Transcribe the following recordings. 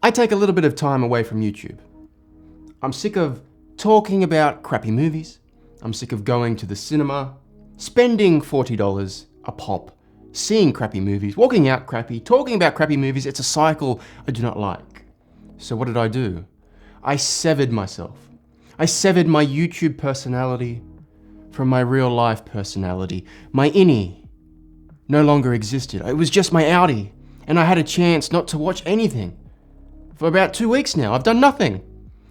I take a little bit of time away from YouTube. I'm sick of talking about crappy movies. I'm sick of going to the cinema, spending $40 a pop, seeing crappy movies, walking out crappy, talking about crappy movies. It's a cycle I do not like. So what did I do? I severed myself. I severed my YouTube personality from my real life personality. My innie no longer existed. It was just my outie, and I had a chance not to watch anything. For about 2 weeks now, I've done nothing.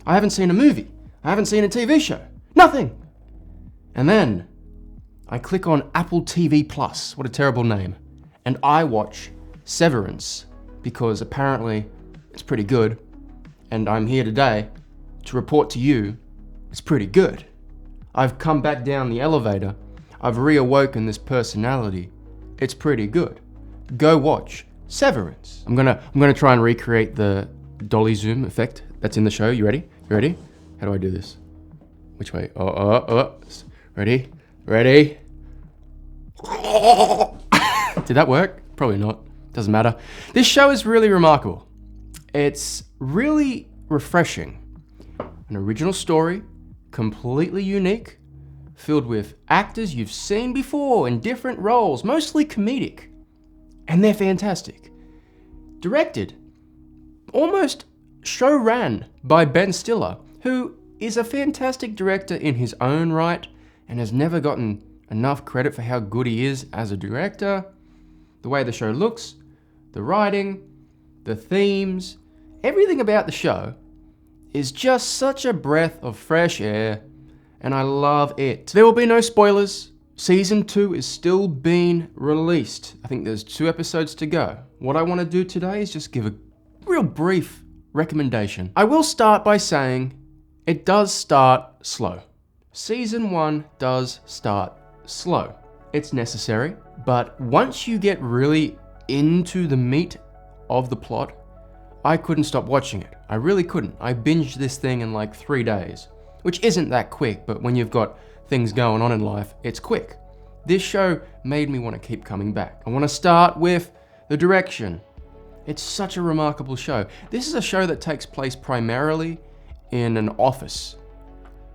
I haven't seen a movie. I haven't seen a TV show. Nothing. And then I click on Apple TV Plus. What a terrible name. And I watch Severance because apparently it's pretty good. And I'm here today to report to you it's pretty good. I've come back down the elevator. I've reawoken this personality. It's pretty good. Go watch Severance. I'm gonna try and recreate the dolly zoom effect that's in the show. You ready? You ready? How do I do this? Which way? Ready? Ready? Did that work? Probably not. Doesn't matter. This show is really remarkable. It's really refreshing. An original story, completely unique, filled with actors you've seen before in different roles, mostly comedic. And they're fantastic. Directed, almost show ran by Ben Stiller, who is a fantastic director in his own right and has never gotten enough credit for how good he is as a director. The way the show looks, the writing, the themes, everything about the show is just such a breath of fresh air, and I love it. There will be no spoilers. Season 2 is still being released. I think there's 2 episodes to go. What I want to do today is just give a real brief recommendation. I will start by saying it does start slow. Season 1 does start slow. It's necessary, but once you get really into the meat of the plot, I couldn't stop watching it. I really couldn't. I binged this thing in like 3 days, which isn't that quick, but when you've got things going on in life, it's quick. This show made me want to keep coming back. I want to start with the direction. It's such a remarkable show. This is a show that takes place primarily in an office.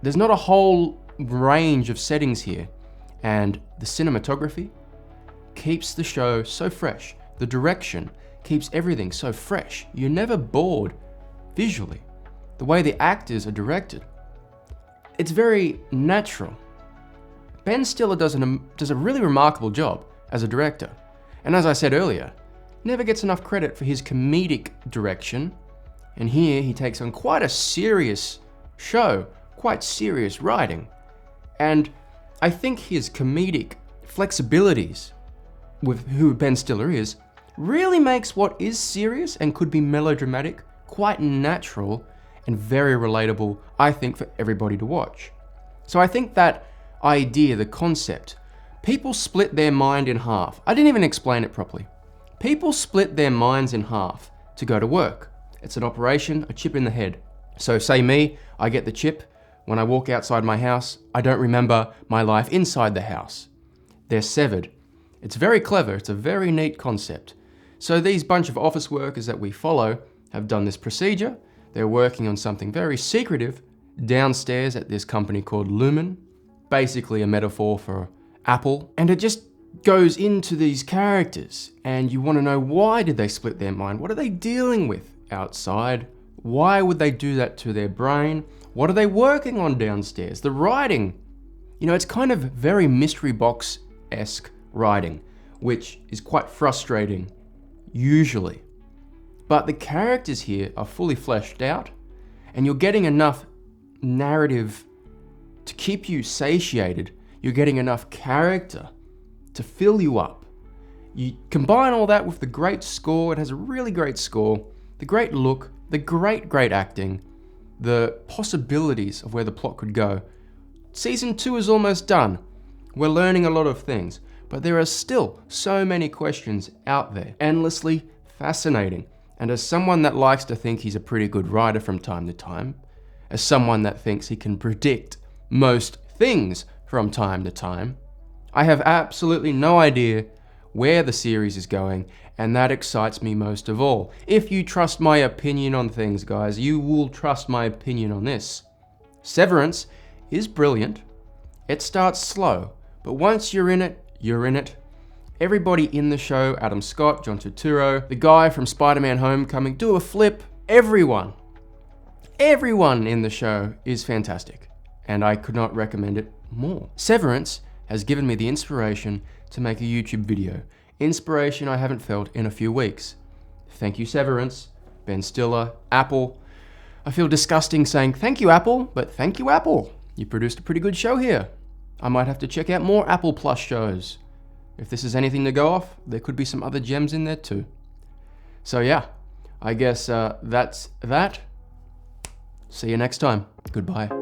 There's not a whole range of settings here, and the cinematography keeps the show so fresh. The direction keeps everything so fresh. You're never bored visually. The way the actors are directed, it's very natural. Ben Stiller does a really remarkable job as a director. And as I said earlier, never gets enough credit for his comedic direction. And here he takes on quite a serious show, quite serious writing. And I think his comedic flexibilities with who Ben Stiller is really makes what is serious and could be melodramatic quite natural and very relatable, I think, for everybody to watch. So I think that idea, the concept, people split their mind in half. I didn't even explain it properly. People split their minds in half to go to work. It's an operation, a chip in the head. So say me, I get the chip. When I walk outside my house, I don't remember my life inside the house. They're severed. It's very clever. It's a very neat concept. So these bunch of office workers that we follow have done this procedure. They're working on something very secretive downstairs at this company called Lumen, basically a metaphor for Apple. And it just goes into these characters, and you want to know, why did they split their mind? What are they dealing with outside? Why would they do that to their brain? What are they working on downstairs? The writing, it's kind of very mystery box-esque writing, which is quite frustrating usually. But the characters here are fully fleshed out, and you're getting enough narrative to keep you satiated. You're getting enough character to fill you up. You combine all that with the great score. It has a really great score, the great look, the great acting, the possibilities of where the plot could go. Season 2 is almost done. We're learning a lot of things, but there are still so many questions out there, endlessly fascinating. And as someone that likes to think he's a pretty good writer from time to time, as someone that thinks he can predict most things from time to time, I have absolutely no idea where the series is going, and that excites me most of all. If you trust my opinion on things, guys, you will trust my opinion on this. Severance is brilliant. It starts slow, but once you're in it, you're in it. Everybody in the show, Adam Scott, John Turturro, the guy from Spider-Man Homecoming, do a flip. Everyone in the show is fantastic, and I could not recommend it more. Severance has given me the inspiration to make a YouTube video. Inspiration I haven't felt in a few weeks. Thank you, Severance, Ben Stiller, Apple. I feel disgusting saying thank you, Apple, but thank you, Apple. You produced a pretty good show here. I might have to check out more Apple Plus shows. If this is anything to go off, there could be some other gems in there too. So yeah, I guess that's that. See you next time. Goodbye.